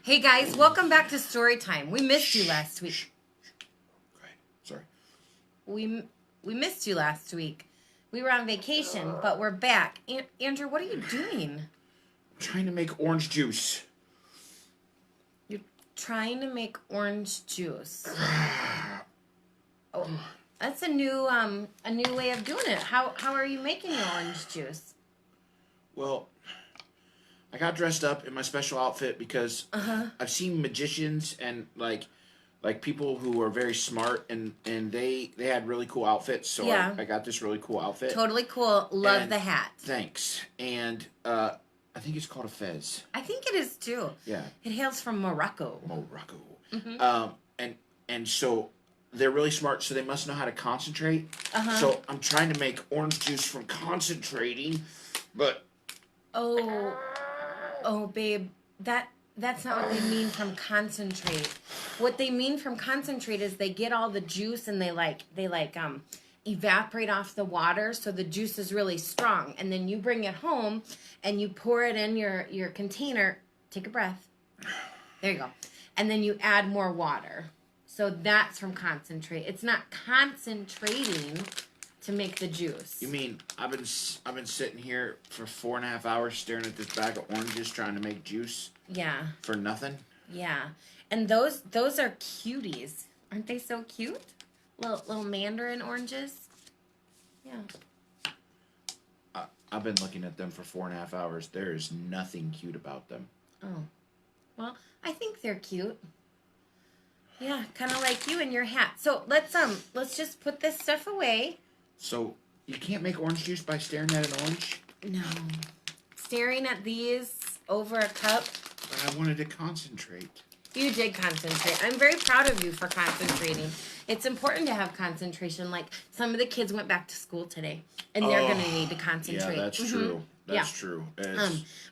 Hey guys, welcome back to Story Time. We missed you last week. Go ahead. Sorry. We missed you last week. We were on vacation, but we're back. Andrew, what are you doing? I'm trying to make orange juice. You're trying to make orange juice. Oh, that's a new way of doing it. How are you making your orange juice? Well, I got dressed up in my special outfit because I've seen magicians and like people who are very smart and they had really cool outfits. So Yeah. I got this really cool outfit. Totally cool. Love And the hat. Thanks. And I think it's called a fez. I think it is too. Yeah. It hails from Morocco. Morocco. Mm-hmm. And so they're really smart, so they must know how to concentrate. So I'm trying to make orange juice from concentrating, but Oh, babe, that's not what they mean from concentrate. What they mean from concentrate is they get all the juice and they evaporate off the water, so the juice is really strong. And then you bring it home and you pour it in your container. Take a breath. There you go. And then you add more water. So that's from concentrate. It's not concentrating to make the juice. You mean I've been sitting here for 4.5 hours staring at this bag of oranges trying to make juice? Yeah. For nothing? Yeah. And those are cuties. Aren't they so cute? Little mandarin oranges. Yeah. I've been looking at them for 4.5 hours. There is nothing cute about them. Oh. Well, I think they're cute. Yeah, kind of like you and your hat. So let's just put this stuff away. So you can't make orange juice by staring at an orange? No. Staring at these over a cup. But I wanted to concentrate. You did concentrate. I'm very proud of you for concentrating. It's important to have concentration. Like some of the kids went back to school today, and they're going to need to concentrate. Yeah, that's true. That's true.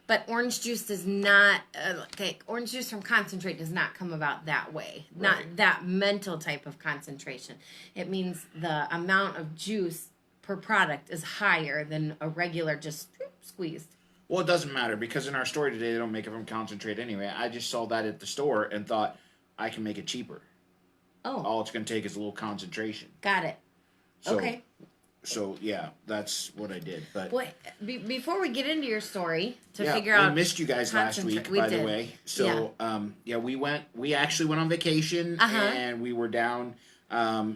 But orange juice does not. Orange juice from concentrate does not come about that way. Not that mental type of concentration. It means the amount of juice per product is higher than a regular just squeezed. Well, it doesn't matter because in our story today, they don't make it from concentrate anyway. I just saw that at the store and thought I can make it cheaper. Oh. All it's going to take is a little concentration. Got it. Okay. So, yeah, that's what I did. But before we get into your story, figure out... we missed you guys last week, by the way. So, we actually went on vacation, and we were down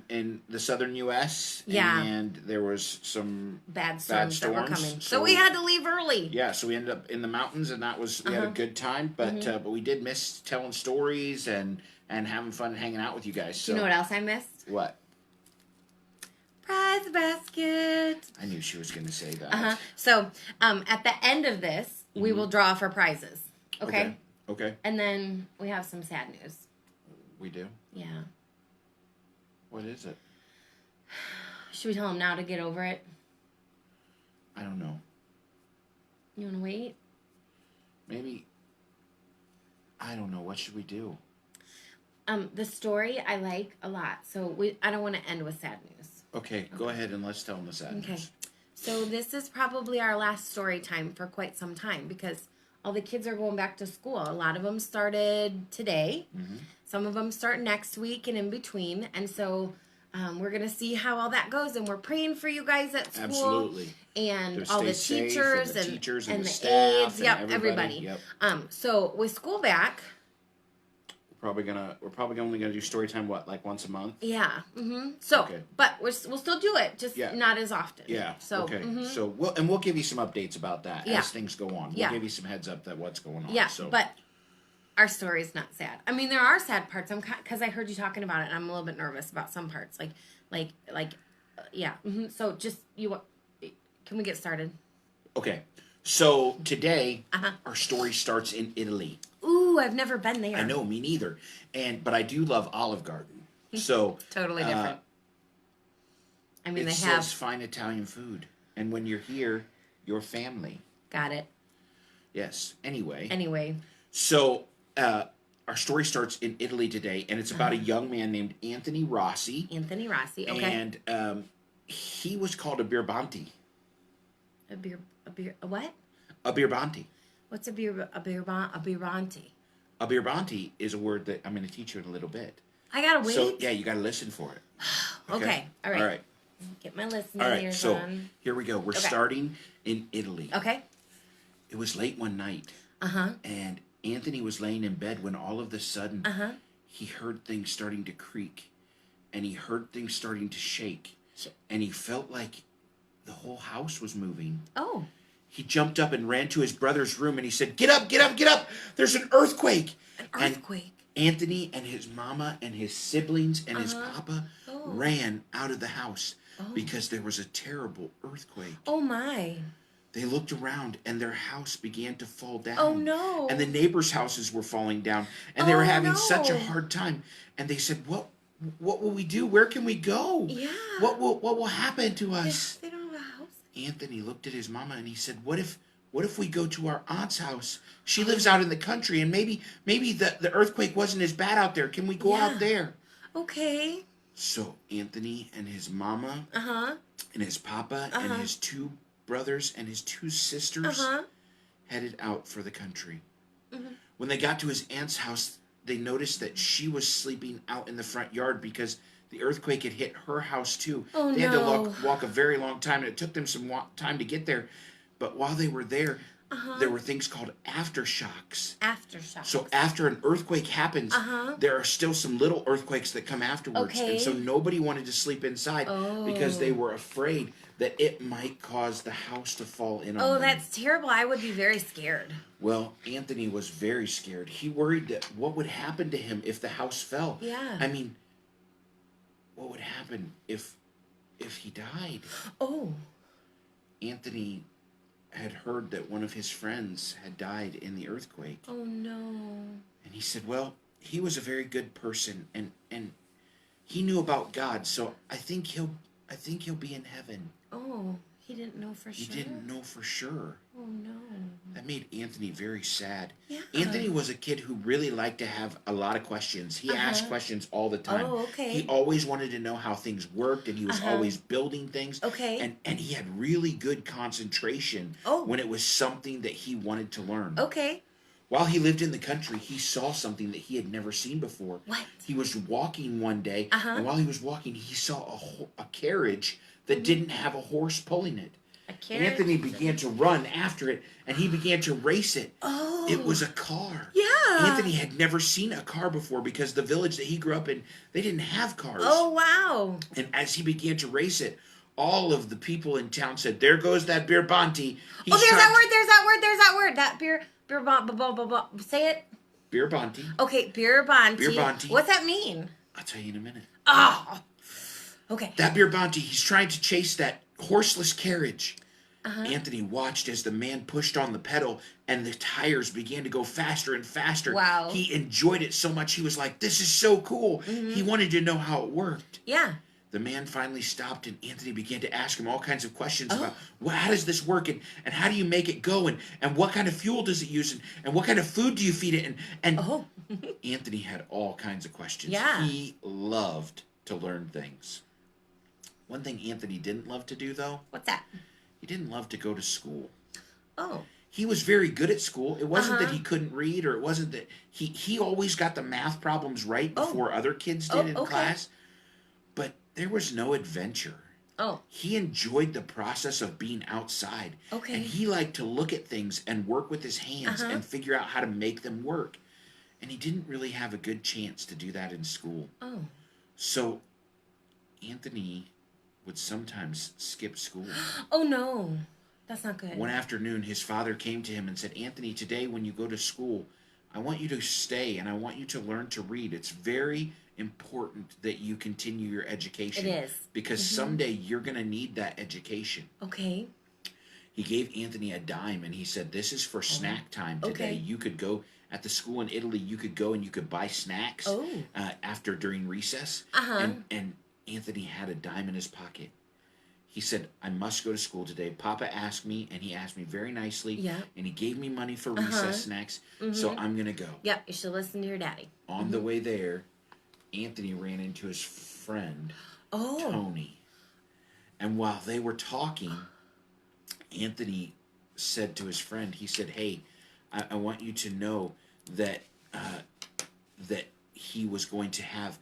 in the southern U.S., and there was some bad storms that were coming. So we had to leave early. Yeah, so we ended up in the mountains, and we had a good time, but we did miss telling stories and having fun and hanging out with you guys. So. You know what else I missed? What? Prize basket. I knew she was going to say that. So, at the end of this, we will draw for prizes. Okay? Okay. And then we have some sad news. We do? Yeah. What is it? Should we tell him now to get over it? I don't know. You want to wait? Maybe. I don't know. What should we do? The story I like a lot. So I don't want to end with sad news. Okay, go ahead and let's tell them the sad news. Okay. So this is probably our last story time for quite some time because all the kids are going back to school. A lot of them started today. Mm-hmm. Some of them start next week and in between. And so we're going to see how all that goes. And we're praying for you guys at school. Absolutely. And all the teachers and the staff aides. and Yep, everybody. Yep. So with school back... We're probably only gonna do story time like once a month. Yeah. Mm-hmm. So, but we'll still do it, just not as often. Yeah. So. Okay. Mm-hmm. So we'll give you some updates about that as things go on. We'll give you some heads up that what's going on. Yeah. So. But our story is not sad. I mean, there are sad parts. Because I heard you talking about it, and I'm a little bit nervous about some parts. Yeah. Mm-hmm. So just can we get started? Okay. So today our story starts in Italy. Ooh, I've never been there. I know, me neither. But I do love Olive Garden. So totally different. I mean, it says fine Italian food, and when you're here, your family. Got it. Yes. Anyway. So our story starts in Italy today, and it's about a young man named Anthony Rossi. Anthony Rossi. Okay. And he was called a birbante. A what? A birbante. What's a birbante? A birbanti is a word that I'm going to teach you in a little bit. I gotta wait. So yeah, you got to listen for it. Okay. All right. All right. Get my listening All right. ears So on. here we go. We're starting in Italy. Okay. It was late one night. And Anthony was laying in bed when all of a sudden he heard things starting to creak, and he heard things starting to shake, and he felt like the whole house was moving. Oh. He jumped up and ran to his brother's room, and he said, "Get up, get up, get up! There's an earthquake!" An earthquake. And Anthony and his mama and his siblings and his papa ran out of the house because there was a terrible earthquake. Oh my. They looked around, and their house began to fall down. Oh, no. And the neighbors' houses were falling down, and they were having such a hard time. And they said, What will we do? Where can we go? Yeah. What will happen to us?" They don't have a house. Anthony looked at his mama, and he said, What if we go to our aunt's house? She lives out in the country, and maybe the earthquake wasn't as bad out there. Can we go out there?" Okay. So Anthony and his mama and his papa and his two brothers and his two sisters headed out for the country. When they got to his aunt's house, they noticed that she was sleeping out in the front yard because the earthquake had hit her house too. Oh, they had to walk a very long time, and it took them some time to get there. But while they were there, there were things called aftershocks. Aftershocks. So after an earthquake happens, there are still some little earthquakes that come afterwards. Okay. And so nobody wanted to sleep inside because they were afraid that it might cause the house to fall in on them. Oh, that's terrible. I would be very scared. Well, Anthony was very scared. He worried that what would happen to him if the house fell. Yeah. I mean, what would happen if he died? Oh. Anthony had heard that one of his friends had died in the earthquake. Oh no. And he said, well, he was a very good person, and he knew about God, so I think he'll be in heaven. Oh, he didn't know for sure. He didn't know for sure. Oh no. That made Anthony very sad. Yeah. Anthony was a kid who really liked to have a lot of questions. He asked questions all the time. Oh, okay. He always wanted to know how things worked, and he was always building things. Okay. And he had really good concentration when it was something that he wanted to learn. Okay. While he lived in the country, he saw something that he had never seen before. What? He was walking one day, and while he was walking, he saw a carriage that didn't have a horse pulling it. A carriage? Anthony began to run after it, and he began to race it. Oh. It was a car. Yeah. Anthony had never seen a car before because the village that he grew up in, they didn't have cars. Oh, wow. And as he began to race it, all of the people in town said, "There goes that birbanti." There's that word. That beer say it. Birbanti. Okay, birbanti. Birbanti. What's that mean? I'll tell you in a minute. Oh. Okay. That birbanti, he's trying to chase that horseless carriage. Anthony watched as the man pushed on the pedal and the tires began to go faster and faster. Wow. He enjoyed it so much. He was like, this is so cool. He wanted to know how it worked. Yeah. The man finally stopped, and Anthony began to ask him all kinds of questions about, well, how does this work, and how do you make it go, and what kind of fuel does it use, and what kind of food do you feed it, and Anthony had all kinds of questions. Yeah. He loved to learn things. One thing Anthony didn't love to do, though, What's that? he didn't love to go to school. Oh. He was very good at school. It wasn't that he couldn't read, or it wasn't that he always got the math problems right before other kids did in class. But there was no adventure. Oh. He enjoyed the process of being outside. Okay. And he liked to look at things and work with his hands and figure out how to make them work. And he didn't really have a good chance to do that in school. Oh. So Anthony would sometimes skip school. Oh no. That's not good. One afternoon, his father came to him and said, Anthony, today when you go to school, I want you to stay and I want you to learn to read. It's very important that you continue your education. It is. Because someday you're going to need that education. Okay. He gave Anthony a dime and he said, this is for snack time today. Okay. You could go at the school in Italy, you could go and you could buy snacks during recess. And Anthony had a dime in his pocket. He said, I must go to school today. Papa asked me, and he asked me very nicely. Yeah. And he gave me money for recess snacks, so I'm going to go. Yep, you should listen to your daddy. On the way there, Anthony ran into his friend, Tony. And while they were talking, Anthony said to his friend, he said, hey, I want you to know that he was going to have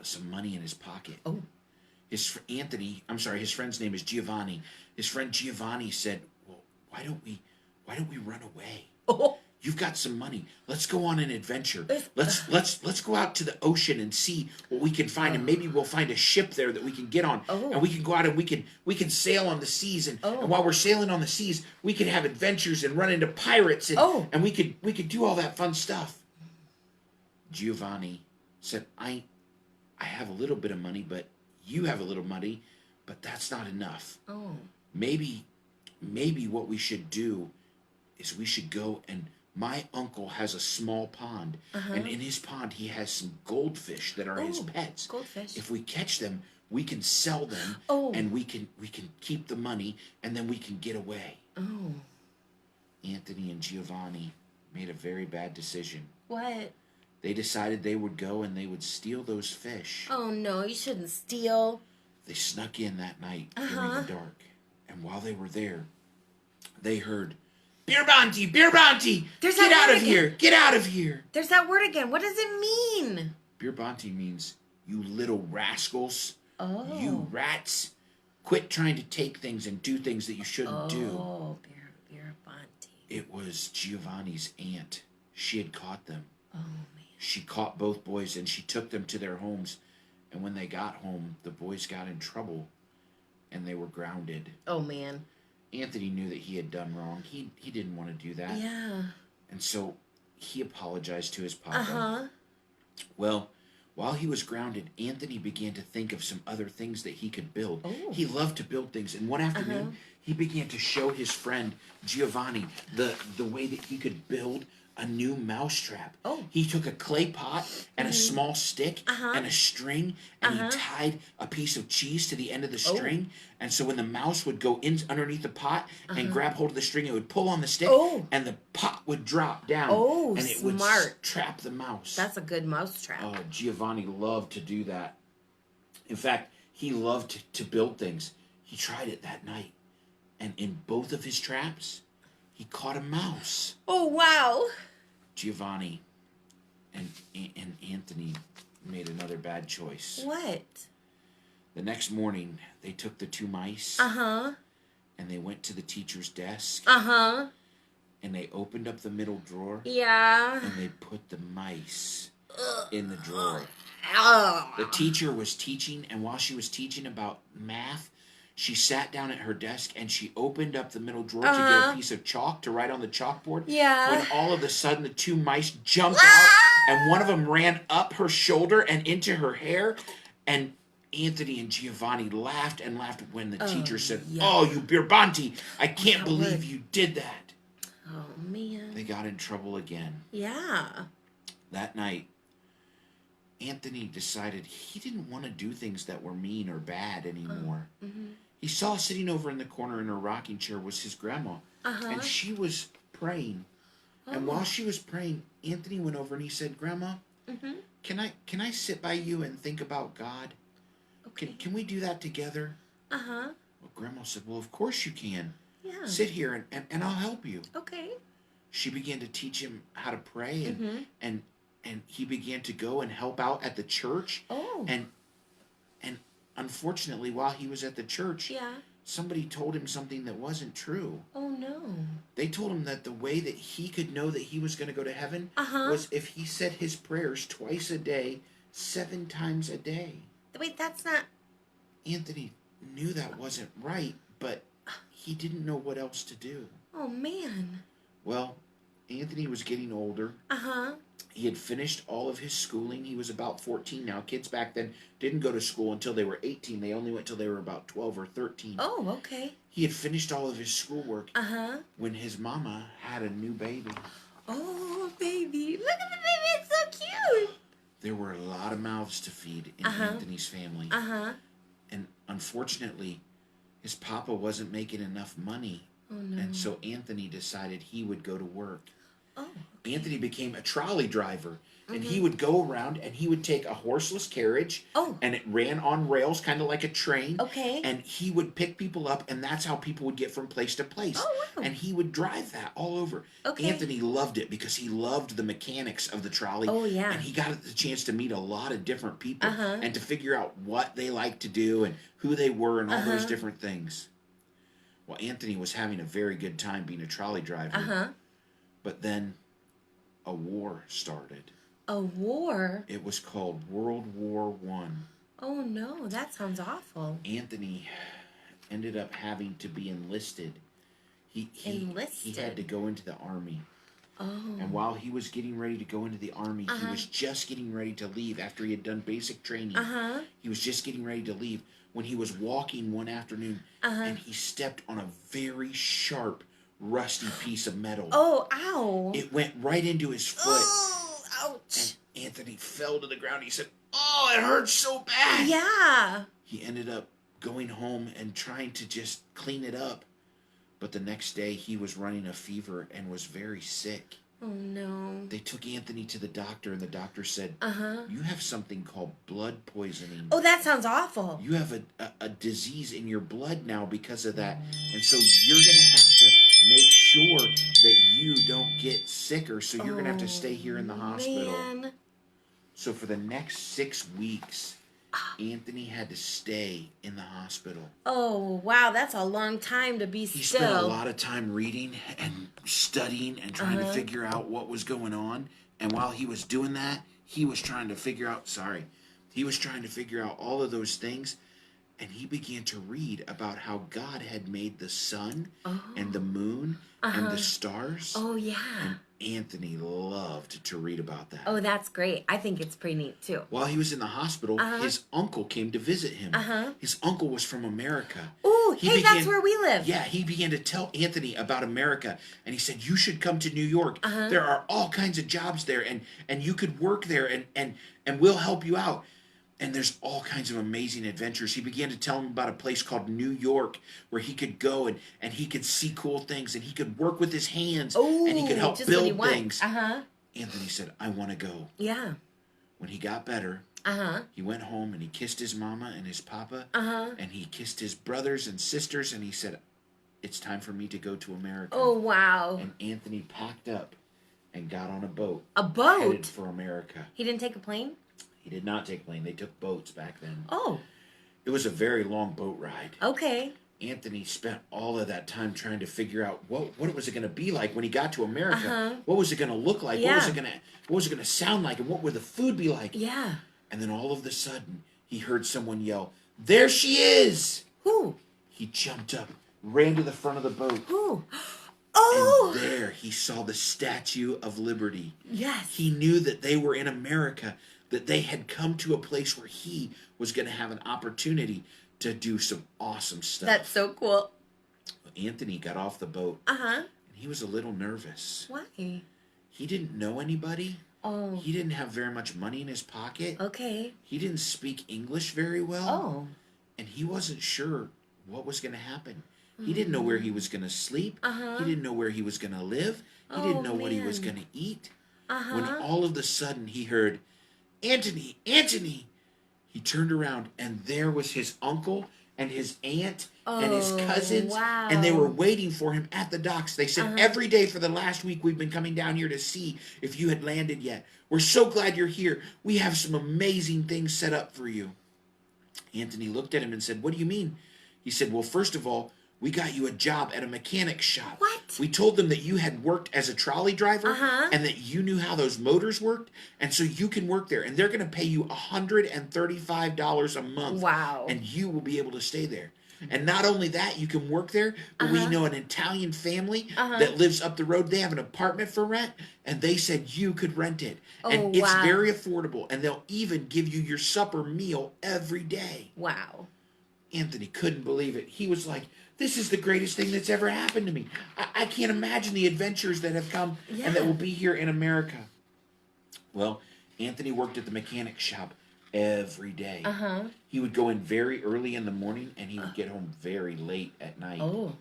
some money in his pocket. Oh. His friend's name is Giovanni. His friend Giovanni said, "Well, why don't we run away? Oh. You've got some money. Let's go on an adventure. Let's go out to the ocean and see what we can find, and maybe we'll find a ship there that we can get on, and we can go out and we can sail on the seas, and while we're sailing on the seas, we can have adventures and run into pirates, and we could do all that fun stuff." Giovanni said, "I have a little bit of money, but you have a little money, but that's not enough. Oh. Maybe what we should do is we should go, and my uncle has a small pond, and in his pond he has some goldfish that are his pets. Goldfish. If we catch them, we can sell them, and we can keep the money, and then we can get away." Oh. Anthony and Giovanni made a very bad decision. What? They decided they would go and they would steal those fish. Oh no, you shouldn't steal. They snuck in that night during the dark, and while they were there, they heard, "Beer bounty! Beer bounty! There's Get that out word of again. here! Get out of here!" There's that word again. What does it mean? Beer bounty means, "You little rascals, Oh. you rats, quit trying to take things and do things that you shouldn't do." Oh, beer bounty. It was Giovanni's aunt. She had caught them. Oh man. She caught both boys and she took them to their homes. And when they got home, the boys got in trouble and they were grounded. Oh man. Anthony knew that he had done wrong. He didn't want to do that. Yeah. And so he apologized to his papa. Well, while he was grounded, Anthony began to think of some other things that he could build. Oh. He loved to build things. And one afternoon, he began to show his friend Giovanni the way that he could build a new mousetrap. Oh. He took a clay pot and a small stick and a string, and he tied a piece of cheese to the end of the string. And so when the mouse would go in underneath the pot and grab hold of the string, it would pull on the stick, and the pot would drop down. Oh, and it smart. would trap the mouse. That's a good mouse trap. Oh, Giovanni loved to do that. In fact, he loved to build things. He tried it that night. And in both of his traps, he caught a mouse. Oh, wow. Giovanni and Anthony made another bad choice. What? The next morning, they took the two mice Uh-huh. and they went to the teacher's desk Uh-huh. and they opened up the middle drawer Yeah. and they put the mice in the drawer. Oh. The teacher was teaching, and while she was teaching about math, she sat down at her desk and she opened up the middle drawer to get a piece of chalk to write on the chalkboard. Yeah. When all of a sudden the two mice jumped out, and one of them ran up her shoulder and into her hair. And Anthony and Giovanni laughed and laughed when the teacher said, "Oh, you Birbante, I can't believe you did that." Oh, man. They got in trouble again. Yeah. That night, Anthony decided he didn't want to do things that were mean or bad anymore. He saw sitting over in the corner in her rocking chair was his grandma, and she was praying. And while she was praying, Anthony went over and he said, "Grandma, can I sit by you and think about God? Okay. Can we do that together?" Uh-huh. Well, Grandma said, "Well, of course you can. Yeah. Sit here and I'll help you." Okay. She began to teach him how to pray, and he began to go and help out at the church. Oh. And unfortunately, while he was at the church, Yeah. somebody told him something that wasn't true. Oh, no. They told him that the way that he could know that he was going to go to heaven was if he said his prayers twice a day, 7 times a day. Wait, that's not... Anthony knew that wasn't right, but he didn't know what else to do. Oh, man. Well, Anthony was getting older. Uh-huh. He had finished all of his schooling. He was about 14 now. Kids back then didn't go to school until they were 18. They only went till they were about 12 or 13. Oh, okay. He had finished all of his schoolwork Uh-huh. when his mama had a new baby. Oh, baby. Look at the baby. It's so cute. There were a lot of mouths to feed in Anthony's family. Uh-huh. And unfortunately, his papa wasn't making enough money. Oh, no. And so Anthony decided he would go to work. Oh. Anthony became a trolley driver. And he would go around and he would take a horseless carriage. Oh. And it ran on rails, kind of like a train. Okay. And he would pick people up, and that's how people would get from place to place. Oh, wow. And he would drive that all over. Okay. Anthony loved it because he loved the mechanics of the trolley. Oh, yeah. And he got the chance to meet a lot of different people Uh-huh. and to figure out what they liked to do and who they were and all those Uh-huh. different things. Well, Anthony was having a very good time being a trolley driver. Uh-huh. But then a war started. A war? It was called World War One. Oh, no. That sounds awful. Anthony ended up having to be enlisted. He Enlisted? had to go into the army. Oh. And while he was getting ready to go into the army, Uh-huh. he was just getting ready to leave after he had done basic training. Uh-huh. He was just getting ready to leave when he was walking one afternoon and he stepped on a very sharp, rusty piece of metal. Oh, ow. It went right into his foot. Oh, ouch. And Anthony fell to the ground. He said, "Oh, it hurts so bad." Yeah. He ended up going home and trying to just clean it up. But the next day he was running a fever and was very sick. Oh, no. They took Anthony to the doctor and the doctor said, Uh-huh. "You have something called blood poisoning. Oh, that sounds awful. You have a disease in your blood now because of that. And so you're going to have to make sure that you don't get sicker. So you're going to have to stay here in the hospital." Man. So for the next 6 weeks, Anthony had to stay in the hospital. Oh, wow. That's a long time to be He still. spent a lot of time reading and studying and trying to Uh-huh. figure out what was going on. And while he was doing that, he was trying to figure out, all of those things. And he began to read about how God had made the sun and the moon and the stars. Oh, yeah. Anthony loved to read about that. Oh, that's great. I think it's pretty neat, too. While he was in the hospital, his uncle came to visit him. His uncle was from America. Oh, hey, that's where we live. Yeah, he began to tell Anthony about America, and he said, "You should come to New York. There are all kinds of jobs there, and you could work there, and we'll help you out." And there's all kinds of amazing adventures. He began to tell him about a place called New York where he could go and he could see cool things and he could work with his hands and he could help just what he build wants. things. Anthony said, "I want to go." Yeah. When he got better, he went home and he kissed his mama and his papa and he kissed his brothers and sisters and he said, "It's time for me to go to America." Oh, wow. And Anthony packed up and got on a boat. A boat? Headed for America. He didn't take a plane? He did not take a plane. They took boats back then. Oh, It was a very long boat ride. okay. Anthony spent all of that time trying to figure out what was it going to be like when he got to America. What was it going to look like? Yeah. What was it going to sound like? And what would the food be like? Yeah. And then all of a sudden, he heard someone yell, "There she is!" Who? He jumped up, ran to the front of the boat, Who? Oh! and there he saw the Statue of Liberty. Yes. He knew that they were in America, that they had come to a place where he was going to have an opportunity to do some awesome stuff. That's so cool. Anthony got off the boat, Uh-huh. and he was a little nervous. Why? He didn't know anybody. Oh. He didn't have very much money in his pocket. Okay. He didn't speak English very well. Oh. And he wasn't sure what was going to happen. He didn't know where he was going to sleep. He didn't know where he was going to live. He didn't know what he was going to eat. When all of a sudden he heard, "Anthony, Anthony!" He turned around and there was his uncle and his aunt and his cousins. Wow. And they were waiting for him at the docks. They said, "Every day for the last week we've been coming down here to see if you had landed yet. We're so glad you're here. We have some amazing things set up for you." Anthony looked at him and said, "What do you mean?" He said, "Well, first of all, we got you a job at a mechanic shop." What? We told them that you had worked as a trolley driver and that you knew how those motors worked, and so you can work there. And they're going to pay you $135 a month. Wow. And you will be able to stay there. And not only that, you can work there, but we know an Italian family that lives up the road. They have an apartment for rent, and they said you could rent it. And it's very affordable, and they'll even give you your supper meal every day." Wow. Anthony couldn't believe it. He was like, "This is the greatest thing that's ever happened to me. I can't imagine the adventures that have come and that will be here in America." Well, Anthony worked at the mechanic shop every day. He would go in very early in the morning and he would get home very late at night. Oh.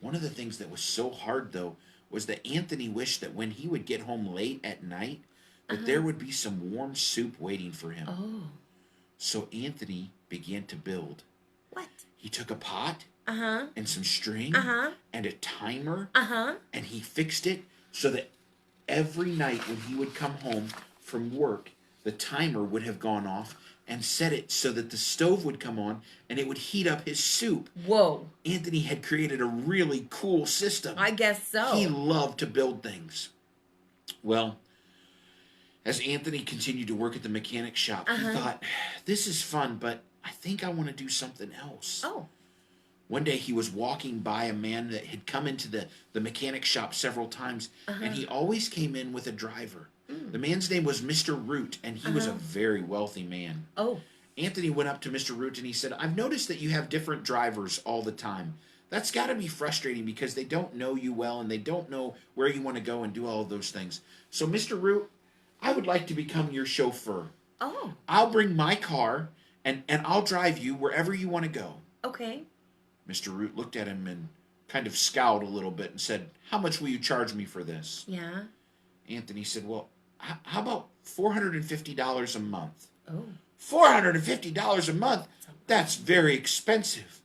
One of the things that was so hard, though, was that Anthony wished that when he would get home late at night, that there would be some warm soup waiting for him. Oh. So Anthony began to build. What? He took a pot Uh-huh. and some string Uh-huh. and a timer, Uh-huh. and he fixed it so that every night when he would come home from work, the timer would have gone off, and set it so that the stove would come on and it would heat up his soup. Whoa. Anthony had created a really cool system. I guess so. He loved to build things. Well, as Anthony continued to work at the mechanic shop, he thought, this is fun, but I think I want to do something else. Oh. One day he was walking by a man that had come into the mechanic shop several times, and he always came in with a driver. The man's name was Mr. Root, and he was a very wealthy man. Oh. Anthony went up to Mr. Root and he said, I've noticed that you have different drivers all the time. That's got to be frustrating because they don't know you well and they don't know where you want to go and do all of those things. So, Mr. Root, I would like to become your chauffeur. Oh. I'll bring my car and I'll drive you wherever you want to go. Okay. Mr. Root looked at him and kind of scowled a little bit and said, how much will you charge me for this? Yeah. Anthony said, well, how about $450 a month? Oh. $450 a month? That's very expensive.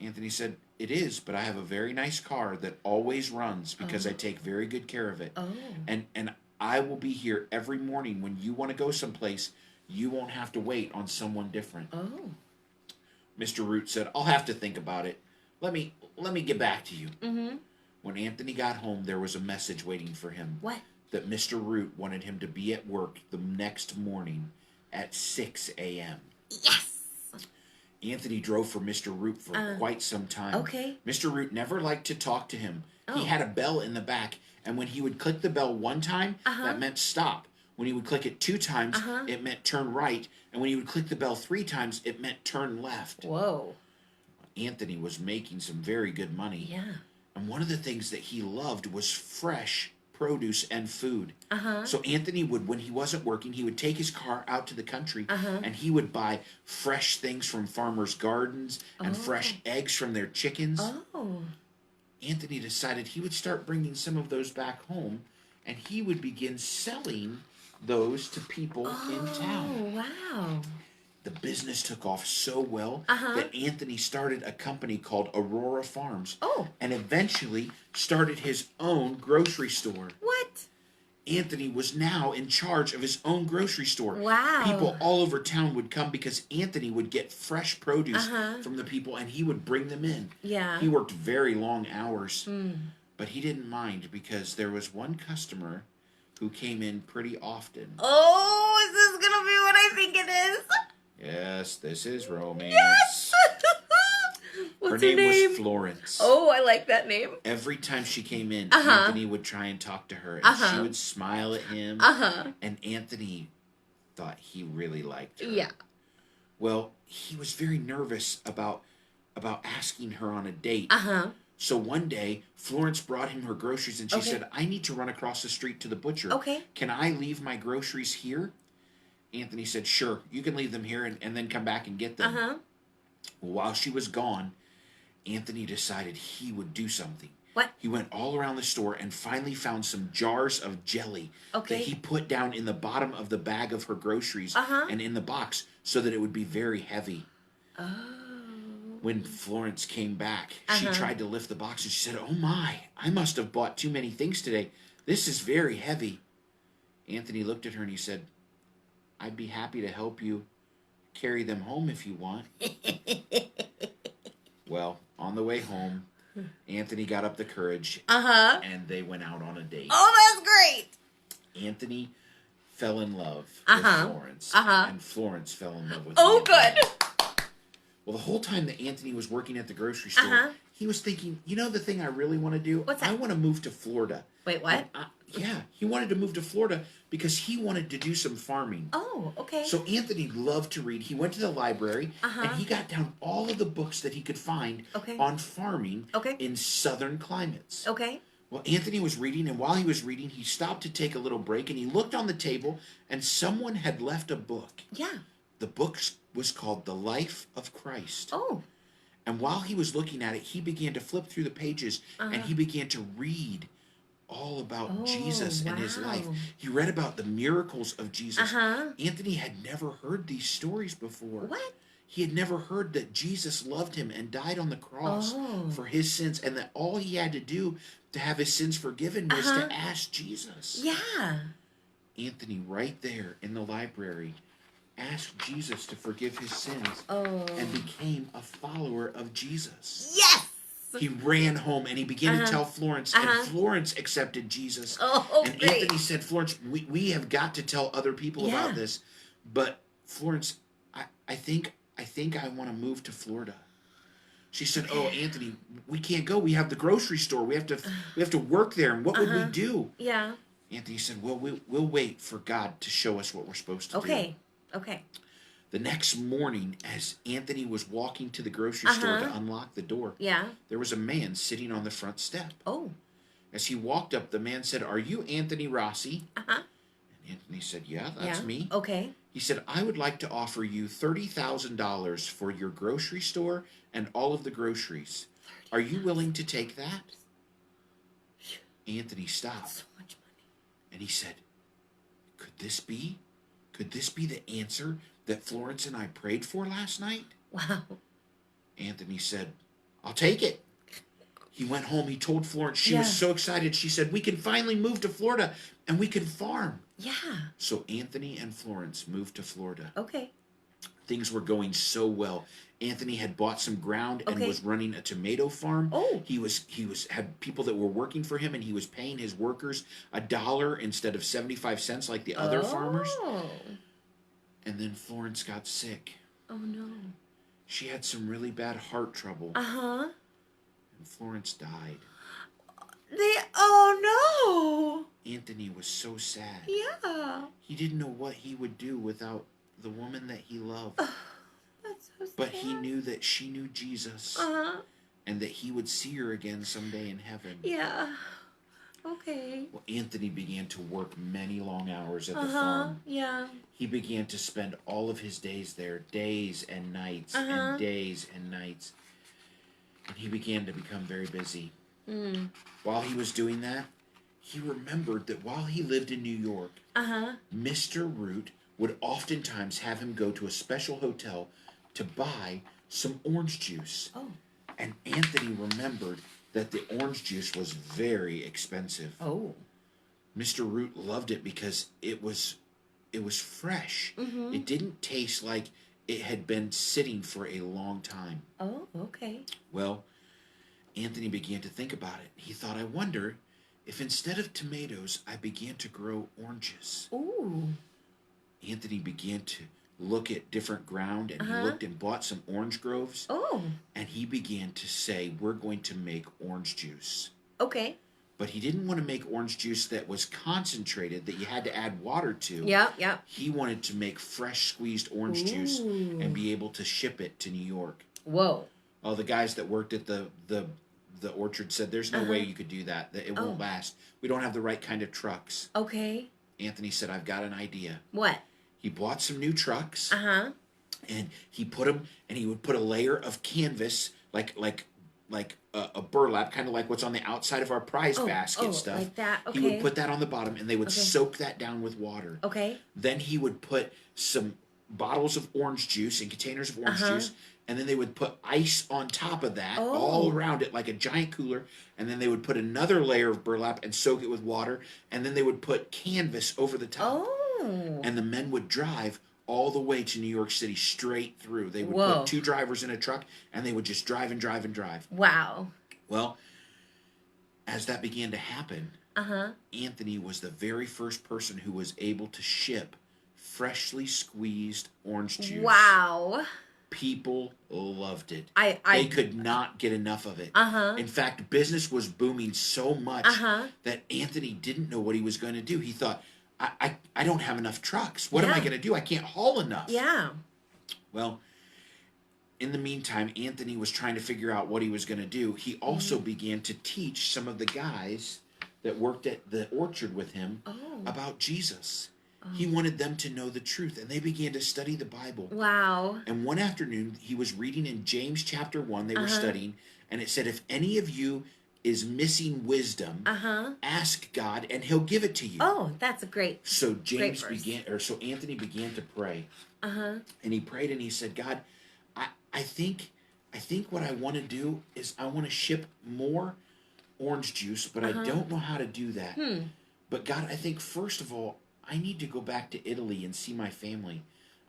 Anthony said, it is, but I have a very nice car that always runs because I take very good care of it. Oh. And I will be here every morning when you want to go someplace. You won't have to wait on someone different. Oh. Mr. Root said, I'll have to think about it. Let me get back to you. Mm-hmm. When Anthony got home, there was a message waiting for him. What? That Mr. Root wanted him to be at work the next morning at 6 a.m. Yes! Anthony drove for Mr. Root for quite some time. Okay. Mr. Root never liked to talk to him. Oh. He had a bell in the back, and when he would click the bell one time, that meant stop. When he would click it 2 times, it meant turn right. And when he would click the bell 3 times, it meant turn left. Whoa. Anthony was making some very good money. Yeah. And one of the things that he loved was fresh produce and food. So Anthony would, when he wasn't working, he would take his car out to the country and he would buy fresh things from farmers' gardens and fresh eggs from their chickens. Oh. Anthony decided he would start bringing some of those back home and he would begin selling those to people in town. Oh, wow. The business took off so well that Anthony started a company called Aurora Farms. Oh. And eventually started his own grocery store. What? Anthony was now in charge of his own grocery store. Wow. People all over town would come because Anthony would get fresh produce from the people and he would bring them in. Yeah. He worked very long hours. But he didn't mind because there was one customer who came in pretty often. Oh, is this going to be what I think it is? Yes, this is romance. Yes! What's her her name was Florence. Oh, I like that name. Every time she came in, Anthony would try and talk to her, and she would smile at him. And Anthony thought he really liked her. Yeah. Well, he was very nervous about asking her on a date. So one day, Florence brought him her groceries, and she said, I need to run across the street to the butcher. Okay. Can I leave my groceries here? Anthony said, sure, you can leave them here and then come back and get them. While she was gone, Anthony decided he would do something. What? He went all around the store and finally found some jars of jelly that he put down in the bottom of the bag of her groceries and in the box so that it would be very heavy. Oh. When Florence came back, she tried to lift the box and she said, oh my, I must have bought too many things today. This is very heavy. Anthony looked at her and he said, I'd be happy to help you carry them home if you want. Well, on the way home, Anthony got up the courage and they went out on a date. Oh, that's great. Anthony fell in love with Florence and Florence fell in love with Oh, Anthony. good. Well, the whole time that Anthony was working at the grocery store, he was thinking, you know the thing I really want to do? What's that? I want to move to Florida. Wait, what? Yeah, he wanted to move to Florida because he wanted to do some farming. Oh, okay. So Anthony loved to read. He went to the library and he got down all of the books that he could find on farming in southern climates. Okay. Well, Anthony was reading, and while he was reading, he stopped to take a little break, and he looked on the table, and someone had left a book. Yeah. The book was called The Life of Christ. Oh. And while he was looking at it, he began to flip through the pages, and he began to read all about Jesus and his life. Wow. He read about the miracles of Jesus. Uh-huh. Anthony had never heard these stories before. What? He had never heard that Jesus loved him and died on the cross for his sins, and that all he had to do to have his sins forgiven was to ask Jesus. Yeah. Anthony, right there in the library, asked Jesus to forgive his sins and became a follower of Jesus. Yes! He ran home and he began to tell Florence, and Florence accepted Jesus. And great. Anthony said, Florence, we have got to tell other people about this. But Florence, I think I want to move to Florida. She said, "Oh, Anthony, we can't go. We have the grocery store. We have to work there. And what would we do?" Yeah. Anthony said, "Well, we'll wait for God to show us what we're supposed to do." Okay. The next morning, as Anthony was walking to the grocery store to unlock the door, there was a man sitting on the front step. Oh. As he walked up, the man said, "Are you Anthony Rossi?" And Anthony said, "Yeah, that's me." Okay. He said, "I would like to offer you $30,000 for your grocery store and all of the groceries. Are you willing to take that?" Anthony stopped. So much money. And he said, Could this be the answer that Florence and I prayed for last night?" Wow. Anthony said, "I'll take it." He went home. He told Florence. She was so excited. She said, "We can finally move to Florida and we can farm." Yeah. So Anthony and Florence moved to Florida. Okay. Things were going so well. Anthony had bought some ground and was running a tomato farm. Oh. He had people that were working for him, and he was paying his workers $1 instead of 75 cents like the other farmers. And then Florence got sick. Oh no. She had some really bad heart trouble. Uh-huh. And Florence died. Oh no. Anthony was so sad. Yeah. He didn't know what he would do without the woman that he loved. That's so sad. But he knew that she knew Jesus. And that he would see her again someday in heaven. Yeah. Okay. Well, Anthony began to work many long hours at the farm. Yeah. He began to spend all of his days there, days and nights and days and nights. And he began to become very busy. While he was doing that, he remembered that while he lived in New York, Mr. Root would oftentimes have him go to a special hotel to buy some orange juice. Oh. And Anthony remembered that the orange juice was very expensive. Oh. Mr. Root loved it because it was fresh. It didn't taste like it had been sitting for a long time. Oh, okay. Well, Anthony began to think about it. He thought, I wonder if instead of tomatoes, I began to grow oranges. Ooh. Anthony began to look at different ground, and he looked and bought some orange groves. Oh. And he began to say, we're going to make orange juice. Okay. But he didn't want to make orange juice that was concentrated, that you had to add water to. Yeah. He wanted to make fresh squeezed orange juice and be able to ship it to New York. Whoa. Oh, the guys that worked at the orchard said, there's no way you could do that. That it won't last. We don't have the right kind of trucks. Okay. Anthony said, I've got an idea. What? He bought some new trucks. And he put them, and he would put a layer of canvas, like a burlap, kind of like what's on the outside of our prize basket stuff. Like that. Okay. He would put that on the bottom, and they would soak that down with water. Okay. Then he would put some bottles of orange juice and containers of orange juice, and then they would put ice on top of that, all around it, like a giant cooler. And then they would put another layer of burlap and soak it with water, and then they would put canvas over the top. And the men would drive all the way to New York City, straight through. They would put 2 drivers in a truck, and they would just drive and drive and drive. Wow. Well, as that began to happen, Anthony was the very first person who was able to ship freshly squeezed orange juice. Wow. People loved it. They could not get enough of it. In fact, business was booming so much that Anthony didn't know what he was going to do. He thought, I don't have enough trucks. What am I going to do? I can't haul enough. Yeah. Well, in the meantime, Anthony was trying to figure out what he was going to do. He also began to teach some of the guys that worked at the orchard with him about Jesus. He wanted them to know the truth, and they began to study the Bible. Wow. And one afternoon, he was reading in James chapter 1, they were studying, and it said, if any of you is missing wisdom, ask God and he'll give it to you. Oh, that's a great. So James verse. so Anthony began to pray. And he prayed and he said, God, I think what I want to do is I want to ship more orange juice, but I don't know how to do that. But God, I think first of all, I need to go back to Italy and see my family.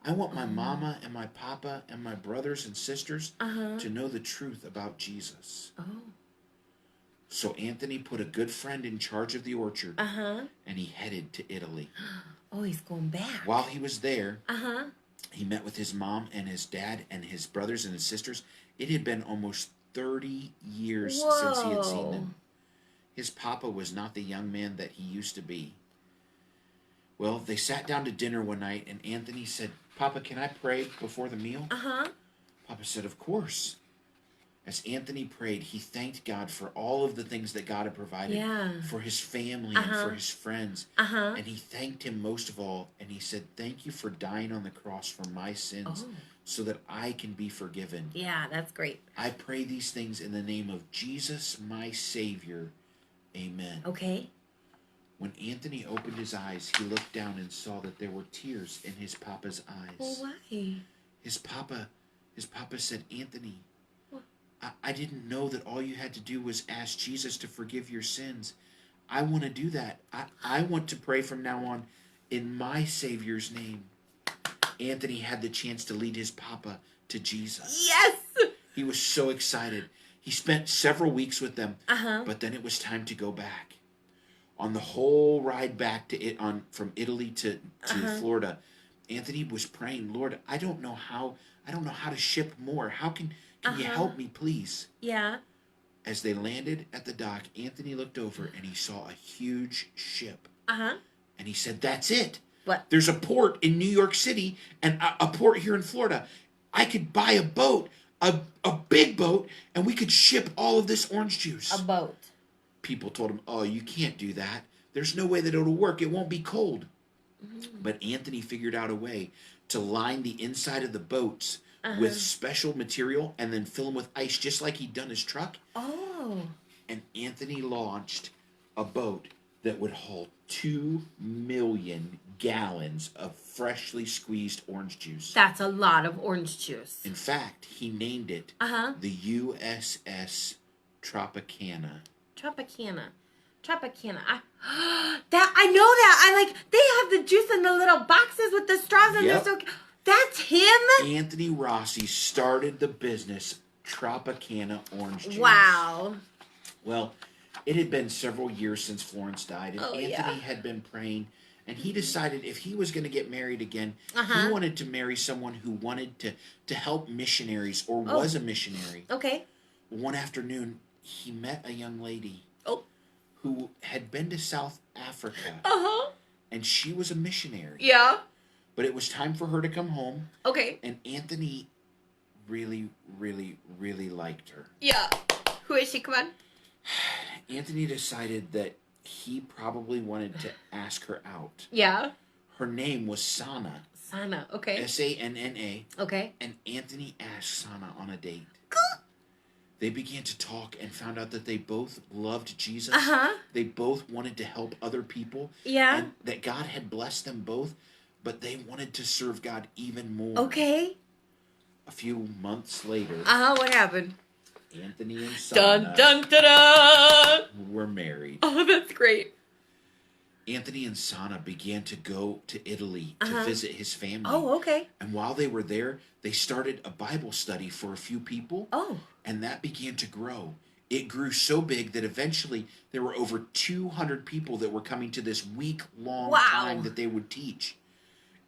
I want my mama and my papa and my brothers and sisters to know the truth about Jesus. Oh. So Anthony put a good friend in charge of the orchard, and he headed to Italy. Oh, he's going back. While he was there, he met with his mom and his dad and his brothers and his sisters. It had been almost 30 years since he had seen them. His papa was not the young man that he used to be. Well, they sat down to dinner one night, and Anthony said, Papa, can I pray before the meal? Papa said, of course. As Anthony prayed, he thanked God for all of the things that God had provided for his family and for his friends. And he thanked him most of all, and he said, thank you for dying on the cross for my sins so that I can be forgiven. Yeah, that's great. I pray these things in the name of Jesus, my Savior. Amen. Okay. When Anthony opened his eyes, he looked down and saw that there were tears in his papa's eyes. Well, why? His papa said, Anthony, I didn't know that all you had to do was ask Jesus to forgive your sins. I want to do that. I want to pray from now on in my Savior's name. Anthony had the chance to lead his papa to Jesus. Yes! He was so excited. He spent several weeks with them, but then it was time to go back. On the whole ride back from Italy to Florida, Anthony was praying, Lord, I don't know how to ship more. How can you help me, please? Yeah. As they landed at the dock, Anthony looked over and he saw a huge ship. And he said, that's it. What? There's a port in New York City and a port here in Florida. I could buy a boat, a big boat, and we could ship all of this orange juice. A boat. People told him, oh, you can't do that. There's no way that it'll work. It won't be cold. But Anthony figured out a way to line the inside of the boats with special material and then fill them with ice just like he'd done his truck. Oh. And Anthony launched a boat that would hold 2 million gallons of freshly squeezed orange juice. That's a lot of orange juice. In fact, he named it the USS Tropicana. Tropicana. I know that. They have the juice in the little boxes with the straws and they're so. That's him? Anthony Rossi started the business Tropicana Orange Juice. Wow. Well, it had been several years since Florence died, and Anthony had been praying, and he decided if he was going to get married again, he wanted to marry someone who wanted to help missionaries or was a missionary. Okay. One afternoon, he met a young lady who had been to South Africa, and she was a missionary. Yeah. But it was time for her to come home. Okay. And Anthony really, really, really liked her. Yeah. Who is she? Come on. Anthony decided that he probably wanted to ask her out. Yeah. Her name was Sana. Sana, okay. Sanna. Okay. And Anthony asked Sana on a date. They began to talk and found out that they both loved Jesus. They both wanted to help other people. Yeah. And that God had blessed them both. But they wanted to serve God even more. Okay. A few months later. What happened? Anthony and Sana were married. Oh, that's great. Anthony and Sana began to go to Italy to visit his family. Oh, okay. And while they were there, they started a Bible study for a few people. Oh. And that began to grow. It grew so big that eventually there were over 200 people that were coming to this week-long time that they would teach.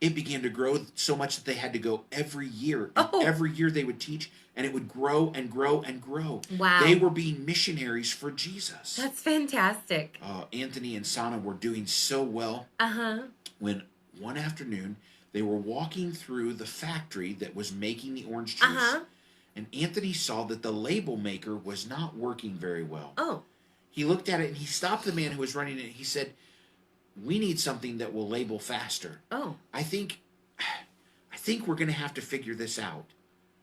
It began to grow so much that they had to go every year. And every year they would teach, and it would grow and grow and grow. Wow. They were being missionaries for Jesus. That's fantastic. Anthony and Sana were doing so well. When one afternoon, they were walking through the factory that was making the orange juice. And Anthony saw that the label maker was not working very well. Oh. He looked at it, and he stopped the man who was running it. He said, we need something that will label faster. Oh. I think we're going to have to figure this out.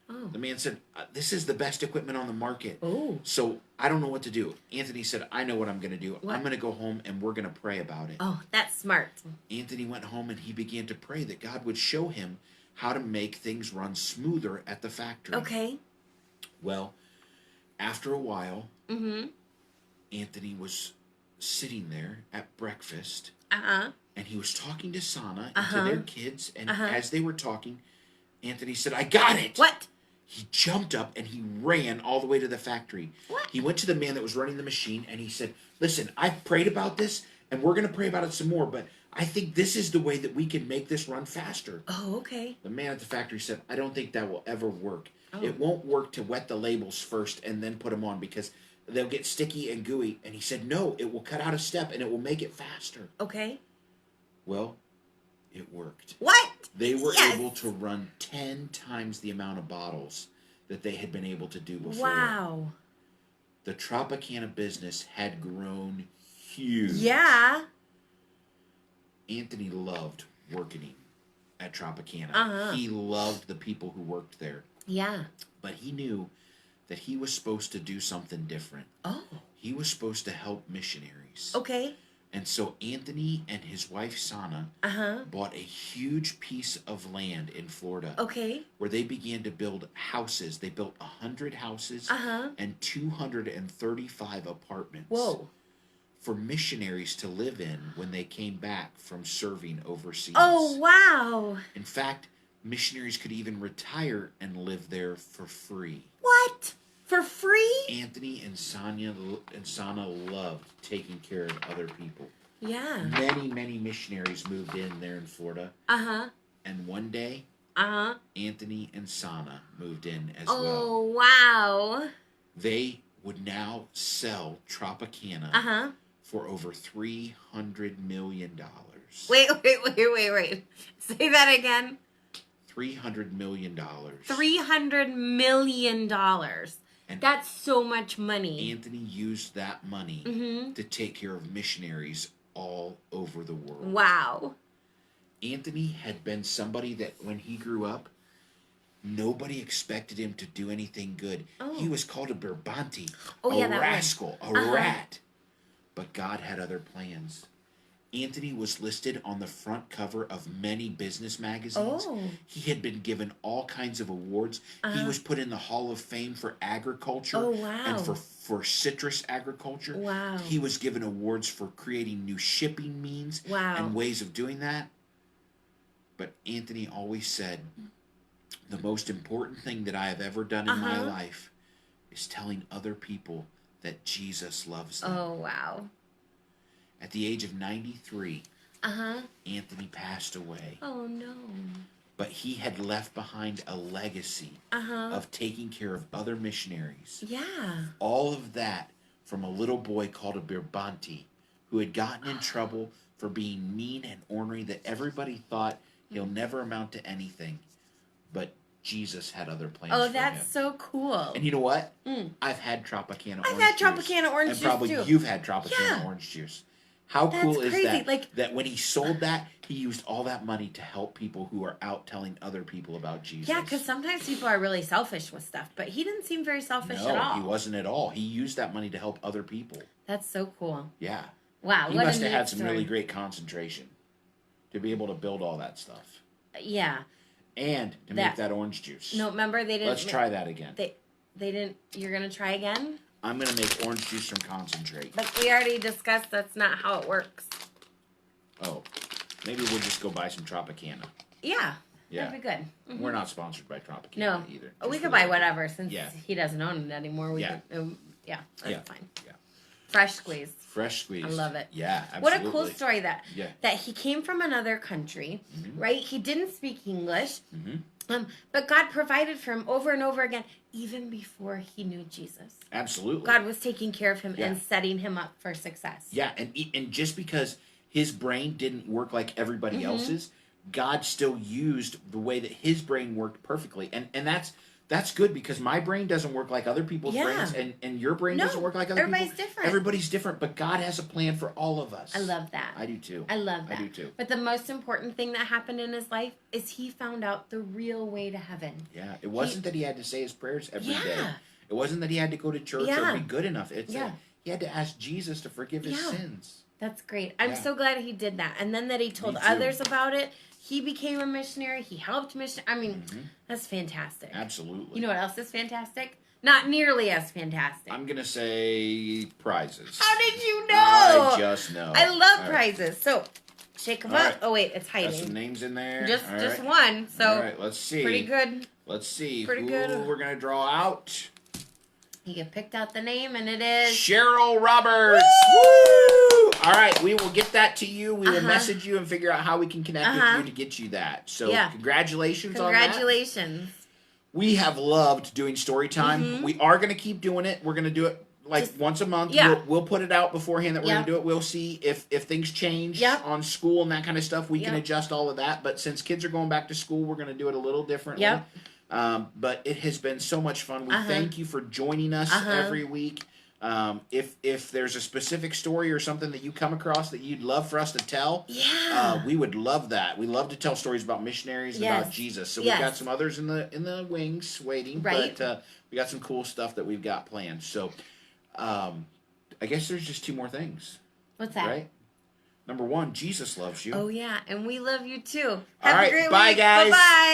Oh. The man said, this is the best equipment on the market. Oh. So I don't know what to do. Anthony said, I know what I'm going to do. What? I'm going to go home and we're going to pray about it. Oh, that's smart. Anthony went home and he began to pray that God would show him how to make things run smoother at the factory. Okay. Well, after a while, Mm-hmm. Anthony was sitting there at breakfast. Uh-huh. And he was talking to Sana and Uh-huh. to their kids. And Uh-huh. as they were talking, Anthony said, I got it. What? He jumped up and he ran all the way to the factory. What? He went to the man that was running the machine and he said, listen, I've prayed about this and we're going to pray about it some more, but I think this is the way that we can make this run faster. Oh, okay. The man at the factory said, I don't think that will ever work. Oh. It won't work to wet the labels first and then put them on because they'll get sticky and gooey. And he said, no, it will cut out a step and it will make it faster. Okay. Well, it worked. What? They were Yes. able to run 10 times the amount of bottles that they had been able to do before. Wow. The Tropicana business had grown huge. Yeah. Anthony loved working at Tropicana. Uh-huh. He loved the people who worked there. Yeah. But he knew that he was supposed to do something different. Oh. He was supposed to help missionaries. Okay. And so Anthony and his wife Sana Uh-huh. bought a huge piece of land in Florida. Okay. Where they began to build houses. They built 100 houses Uh-huh. and 235 apartments. Whoa. For missionaries to live in when they came back from serving overseas. Oh, wow. In fact, missionaries could even retire and live there for free. What? For free? Anthony and Sana loved taking care of other people. Yeah. Many, many missionaries moved in there in Florida. Uh-huh. And one day, Uh-huh. Anthony and Sana moved in as Oh, well. wow. They would now sell Tropicana Uh-huh. for over $300 million. Wait. Say that again. $300 million. $300 million. And that's so much money. Anthony used that money Mm-hmm. to take care of missionaries all over the world. Wow. Anthony had been somebody that when he grew up, nobody expected him to do anything good. Oh. He was called a birbanti, Oh, yeah, a that rascal, a Uh-huh. rat. But God had other plans. Anthony was listed on the front cover of many business magazines. Oh. He had been given all kinds of awards. He Uh-huh. was put in the Hall of Fame for agriculture Oh, wow. and for citrus agriculture. Wow. He was given awards for creating new shipping means Wow. and ways of doing that. But Anthony always said, the most important thing that I have ever done in my Uh-huh. life is telling other people that Jesus loves them. Oh, wow. At the age of 93, Uh-huh. Anthony passed away. Oh, no. But he had left behind a legacy Uh-huh. of taking care of other missionaries. Yeah. All of that from a little boy called a birbanti who had gotten in trouble for being mean and ornery that everybody thought he'll never amount to anything. But Jesus had other plans Oh, for that's him. so cool. And you know what? Mm. I've had Tropicana I've orange had juice. Tropicana orange and juice, probably too. you've had Tropicana Yeah. orange juice. How That's cool is crazy. that? Like- that when he sold that, he used all that money to help people who are out telling other people about Jesus. Yeah, because sometimes people are really selfish with stuff, but he didn't seem very selfish no, at all. he wasn't at all. He used that money to help other people. That's so cool. Yeah. Wow, He what must a have neat had some story. really great concentration to be able to build all that stuff Yeah. and to make that orange juice. No, remember they didn't. Let's try that again. They didn't. You're gonna try again, I'm gonna make orange juice from concentrate. but we already discussed that's not how it works. Oh, maybe we'll just go buy some Tropicana. Yeah. Yeah. That'd be good. Mhm. We're not sponsored by Tropicana No, either. we Just could for buy the- whatever since Yeah. he doesn't own it anymore. We Yeah. could, yeah, that's Yeah. fine. Yeah. Fresh squeeze. Fresh squeeze. I love it. Yeah, absolutely. What a cool story that Yeah. that he came from another country, right? He didn't speak English, Mm-hmm. but God provided for him over and over again, even before he knew Jesus. Absolutely. God was taking care of him Yeah. and setting him up for success. Yeah, and just because his brain didn't work like everybody Mm-hmm. else's, God still used the way that his brain worked perfectly. And that's good because my brain doesn't work like other people's brains, and your brain doesn't work like other everybody's people's. different. Everybody's different, but God has a plan for all of us. I love that. I do too. I love that. I do too. But the most important thing that happened in his life is he found out the real way to heaven. Yeah, it wasn't that he had to say his prayers every day. Yeah. It wasn't that he had to go to church or be good enough. It's that he had to ask Jesus to forgive his sins. That's great. I'm so glad he did that. And then that he told others about it. He became a missionary. He helped missionary. I mean, that's fantastic. Absolutely. You know what else is fantastic? Not nearly as fantastic. I'm going to say prizes. How did you know? I just know. I love prizes. So, shake them up. Right. Oh, wait, it's hiding. Got some names in there. Just one. So, all right, let's see. Pretty good. Let's see Pretty who good. we're going to draw out. You picked out the name, and it is Cheryl Roberts. Woo! All right, we will get that to you. We will message you and figure out how we can connect with you to get you that. So congratulations on that. Congratulations. We have loved doing story time. We are going to keep doing it. We're going to do it like once a month. We'll put it out beforehand that we're going to do it. We'll see if things change on school and that kind of stuff. We can adjust all of that. But since kids are going back to school, we're going to do it a little differently. But it has been so much fun. We thank you for joining us every week. If there's a specific story or something that you come across that you'd love for us to tell, we would love that. We love to tell stories about missionaries and about Jesus. So we've got some others in the wings waiting, but we got some cool stuff that we've got planned. So I guess there's just two more things. What's that? Right? Number one, Jesus loves you. Oh yeah, and we love you too. All Have right, a great bye week. guys. Bye-bye.